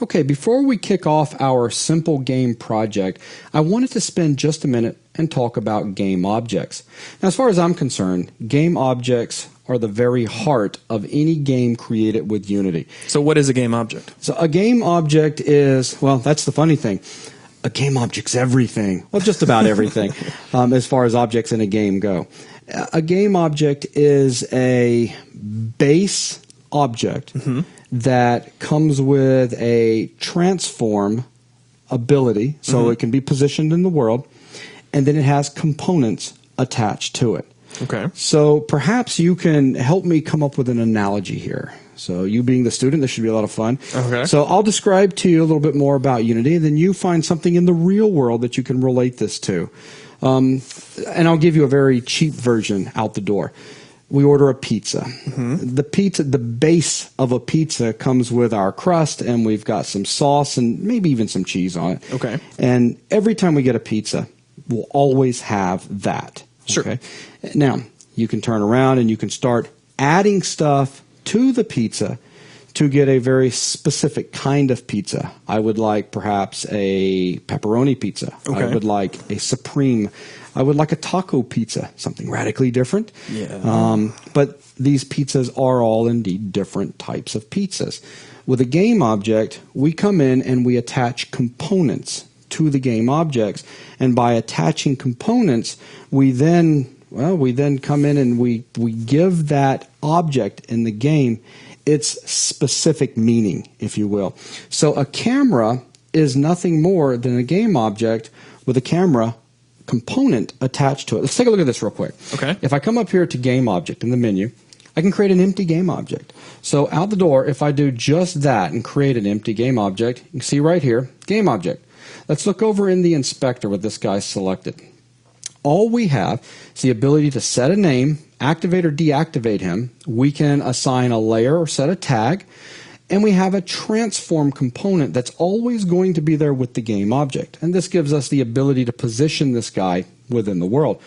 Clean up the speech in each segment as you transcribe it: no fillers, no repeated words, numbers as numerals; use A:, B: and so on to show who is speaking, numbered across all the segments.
A: Okay, before we kick off our simple game project, I wanted to spend just a minute and talk about game objects. Now, as far as I'm concerned, game objects are the very heart of any game created with Unity.
B: So what is a game object?
A: So a game object is, well, that's the funny thing. A game object's everything. Well, just about everything as far as objects in a game go. A game object is a base object that comes with a transform ability, so it can be positioned in the world, and then it has components attached to it.
B: Okay.
A: So perhaps you can help me come up with an analogy here. So you being the student, this should be a lot of fun.
B: Okay.
A: So I'll describe to you a little bit more about Unity, and then you find something in the real world that you can relate this to. And I'll give you a very cheap version out the door. We order a pizza. The base of a pizza comes with our crust, and we've got some sauce and maybe even some cheese on it.
B: Okay.
A: And every time we get a pizza, we'll always have that.
B: Sure.
A: Okay? Now, you can turn around and you can start adding stuff to the pizza to get a very specific kind of pizza. I would like perhaps a pepperoni pizza.
B: Okay.
A: I would like a supreme. I would like a taco pizza, something radically different.
B: Yeah.
A: But these pizzas are all indeed different types of pizzas. With a game object, we come in and we attach components to the game objects, and by attaching components, we then come in and we give that object in the game its specific meaning, if you will. So a camera is nothing more than a game object with a camera component attached to it. Let's take a look at this real quick.
B: Okay.
A: If I come up here to game object in the menu, I can create an empty game object. So out the door, if I do just that and create an empty game object, you can see right here, game object. Let's look over in the inspector with this guy selected. All we have is the ability to set a name, activate or deactivate him. We can assign a layer or set a tag. And we have a transform component that's always going to be there with the game object. And this gives us the ability to position this guy within the world.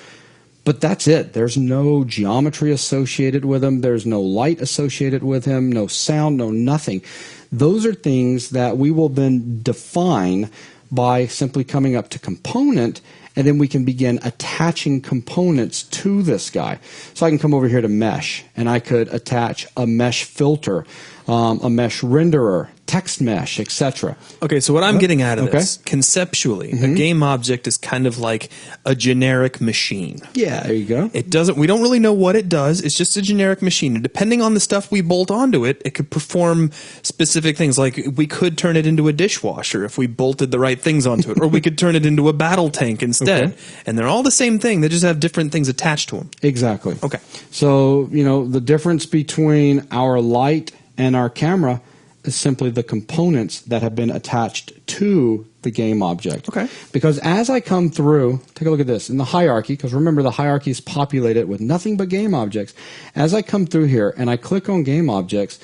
A: But that's it. There's no geometry associated with him. There's no light associated with him, no sound, no nothing. Those are things that we will then define by simply coming up to component, and then we can begin attaching components to this guy. So I can come over here to mesh, and I could attach a mesh filter, a mesh renderer, text mesh, etc.
B: Okay, so what I'm getting out of this, conceptually, a game object is kind of like a generic machine.
A: Yeah, there you go.
B: We don't really know what it does. It's just a generic machine. And depending on the stuff we bolt onto it, it could perform specific things. Like we could turn it into a dishwasher if we bolted the right things onto it. Or we could turn it into a battle tank instead. Okay. And they're all the same thing. They just have different things attached to them.
A: Exactly.
B: Okay.
A: So, the difference between our light and our camera is simply the components that have been attached to the game object.
B: Okay.
A: Because as I come through, take a look at this, in the hierarchy, because remember the hierarchy is populated with nothing but game objects. As I come through here and I click on game objects,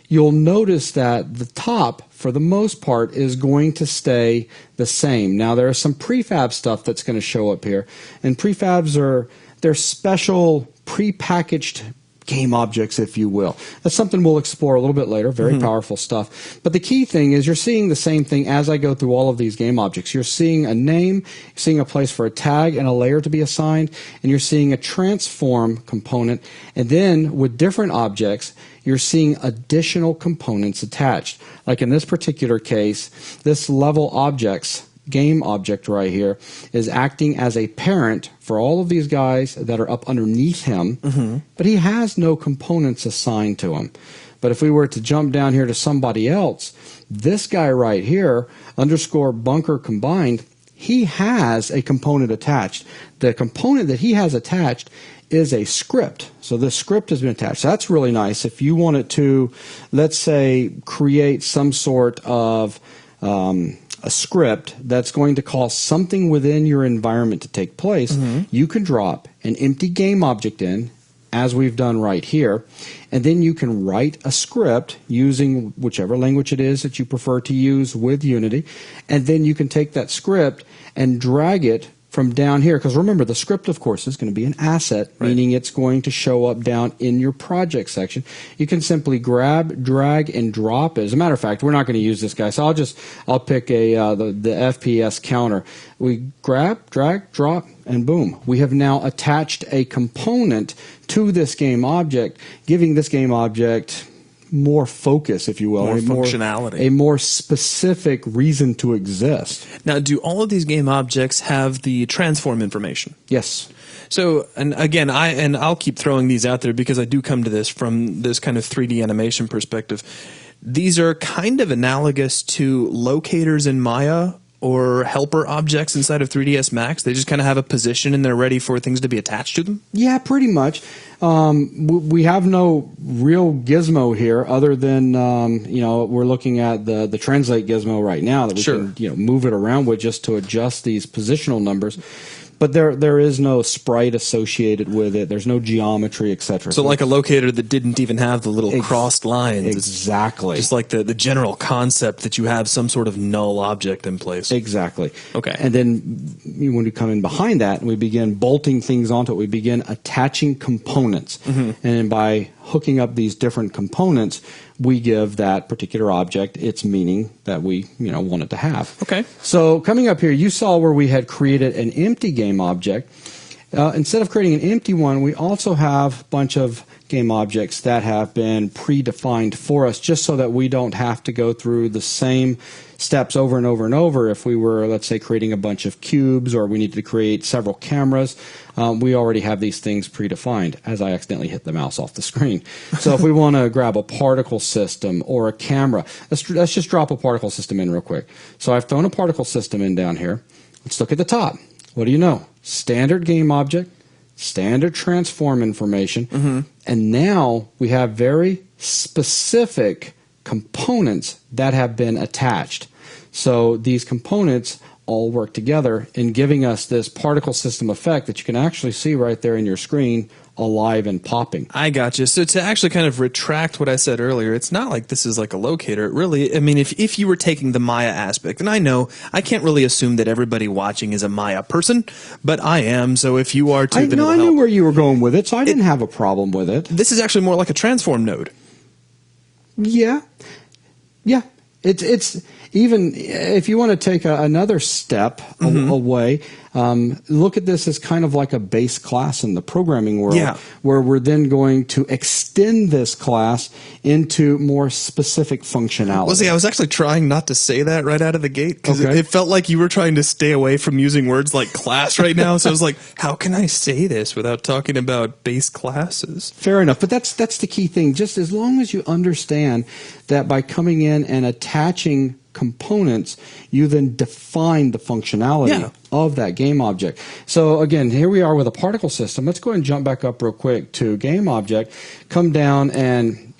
A: you'll notice that the top, for the most part, is going to stay the same. Now, there is some prefab stuff that's going to show up here, and prefabs they're special prepackaged game objects, if you will. That's something we'll explore a little bit later. Very powerful stuff. But the key thing is you're seeing the same thing as I go through all of these game objects. You're seeing a name, you're seeing a place for a tag and a layer to be assigned, and you're seeing a transform component. And then with different objects, you're seeing additional components attached. Like in this particular case, this level objects game object right here is acting as a parent for all of these guys that are up underneath him, but he has no components assigned to him. But if we were to jump down here to somebody else, this guy right here, _bunker combined, he has a component attached. The component that he has attached is a script. So this script has been attached. So that's really nice. If you wanted to, let's say, create some sort of a script that's going to cause something within your environment to take place, you can drop an empty game object in, as we've done right here, and then you can write a script using whichever language it is that you prefer to use with Unity, and then you can take that script and drag it from down here, because remember, the script, of course, is going to be an asset, meaning it's going to show up down in your project section. You can simply grab, drag, and drop it. As a matter of fact, we're not going to use this guy, so I'll pick the FPS counter. We grab, drag, drop, and boom. We have now attached a component to this game object, giving this game object more focus, if you will,
B: more functionality,
A: a more specific reason to exist.
B: Now, do all of these game objects have the transform information?
A: Yes.
B: So, and again, I'll keep throwing these out there because I do come to this from this kind of 3D animation perspective. These are kind of analogous to locators in Maya or helper objects inside of 3ds Max. They just kind of have a position and they're ready for things to be attached to them?
A: Yeah, pretty much. We have no real gizmo here other than, we're looking at the translate gizmo right now that we can move it around with just to adjust these positional numbers. But there is no sprite associated with it. There's no geometry, etc.
B: So like a locator that didn't even have the little crossed lines.
A: Exactly.
B: Just like the general concept that you have some sort of null object in place.
A: Exactly.
B: Okay.
A: And then when we come in behind that and we begin bolting things onto it, we begin attaching components. Mm-hmm. And by hooking up these different components, we give that particular object its meaning that we want it to have.
B: Okay.
A: So coming up here, you saw where we had created an empty game object. Instead of creating an empty one, we also have a bunch of game objects that have been predefined for us just so that we don't have to go through the same steps over and over and over. If we were, let's say, creating a bunch of cubes or we needed to create several cameras, we already have these things predefined, as I accidentally hit the mouse off the screen. So if we want to grab a particle system or a camera, let's just drop a particle system in real quick. So I've thrown a particle system in down here. Let's look at the top. What do you know? Standard game object, standard transform information, and now we have very specific components that have been attached. So these components all work together in giving us this particle system effect that you can actually see right there in your screen, alive and popping.
B: I gotcha. So to actually kind of retract what I said earlier, it's not like this is like a locator. It really, I mean, if you were taking the Maya aspect, and I know I can't really assume that everybody watching is a Maya person, but I am. So if you are too,
A: I knew where you were going with it, so I didn't have a problem with it.
B: This is actually more like a transform node.
A: Yeah. It's even if you want to take another step away, look at this as kind of like a base class in the programming world, where we're then going to extend this class into more specific functionality.
B: Well, see, I was actually trying not to say that right out of the gate because it felt like you were trying to stay away from using words like class right now. So I was like, how can I say this without talking about base classes?
A: Fair enough, but that's the key thing. Just as long as you understand that by coming in and attaching components, you then define the functionality of that game object. So again, here we are with a particle system. Let's go ahead and jump back up real quick to game object, come down and,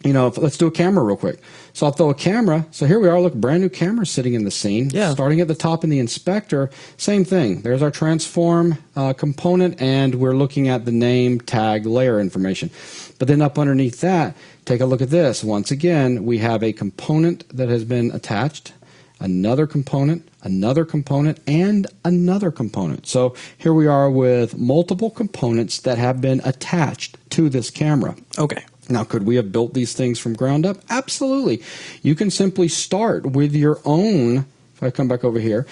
A: let's do a camera real quick. So I'll throw a camera. So here we are, look, brand new camera sitting in the scene.
B: Yeah.
A: Starting at the top in the inspector, same thing. There's our transform component, and we're looking at the name, tag, layer information. But then up underneath that, take a look at this. Once again, we have a component that has been attached, another component, and another component. So here we are with multiple components that have been attached to this camera.
B: Okay.
A: Now, could we have built these things from ground up? Absolutely. You can simply start with your own, if I come back over here,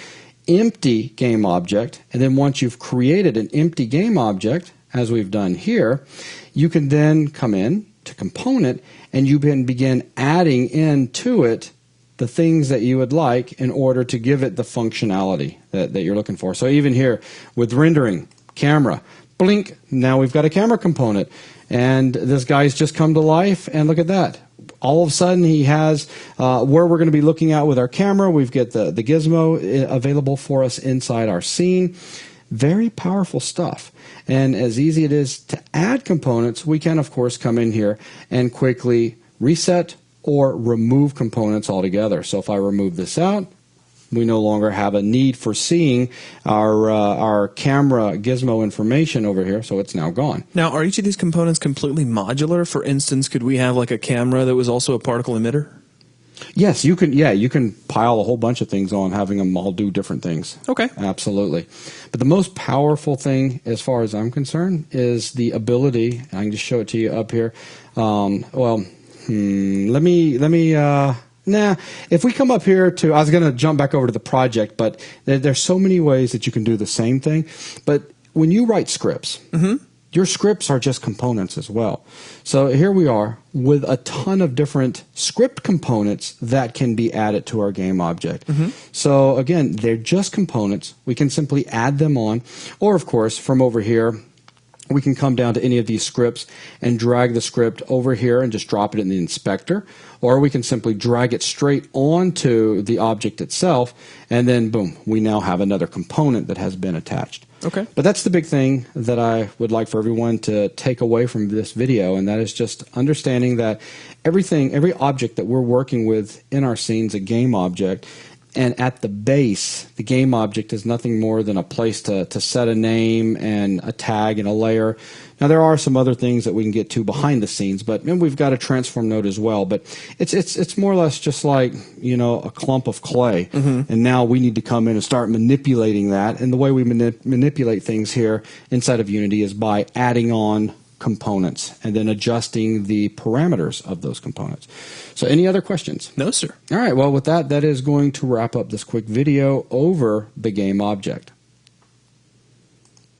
A: empty game object, and then once you've created an empty game object, as we've done here, you can then come in to component and you can begin adding into it the things that you would like in order to give it the functionality that you're looking for. So even here with rendering, camera, blink, now we've got a camera component. And this guy's just come to life, and look at that. All of a sudden, he has where we're going to be looking at with our camera. We've got the gizmo available for us inside our scene. Very powerful stuff. And as easy it is to add components, we can, of course, come in here and quickly reset or remove components altogether. So if I remove this out, we no longer have a need for seeing our camera gizmo information over here, so it's now gone.
B: Now, are each of these components completely modular? For instance, could we have like a camera that was also a particle emitter?
A: Yes, you can. Yeah, you can pile a whole bunch of things on, having them all do different things.
B: Okay.
A: Absolutely. But the most powerful thing, as far as I'm concerned, is the ability. And I can just show it to you up here. Nah, if we come up here to, I was going to jump back over to the project, but there's so many ways that you can do the same thing. But when you write scripts, your scripts are just components as well. So here we are with a ton of different script components that can be added to our game object. So again, they're just components. We can simply add them on, or of course, from over here, we can come down to any of these scripts and drag the script over here and just drop it in the inspector, or we can simply drag it straight onto the object itself, and then boom, we now have another component that has been attached.
B: Okay.
A: But that's the big thing that I would like for everyone to take away from this video, and that is just understanding that every object that we're working with in our scene is a game object. And at the base, the game object is nothing more than a place to set a name and a tag and a layer. Now, there are some other things that we can get to behind the scenes, and we've got a transform node as well. But it's more or less just like, a clump of clay. And now we need to come in and start manipulating that. And the way we manipulate things here inside of Unity is by adding on components and then adjusting the parameters of those components. So any other questions?
B: No, sir.
A: All right. Well, with that is going to wrap up this quick video over the game object.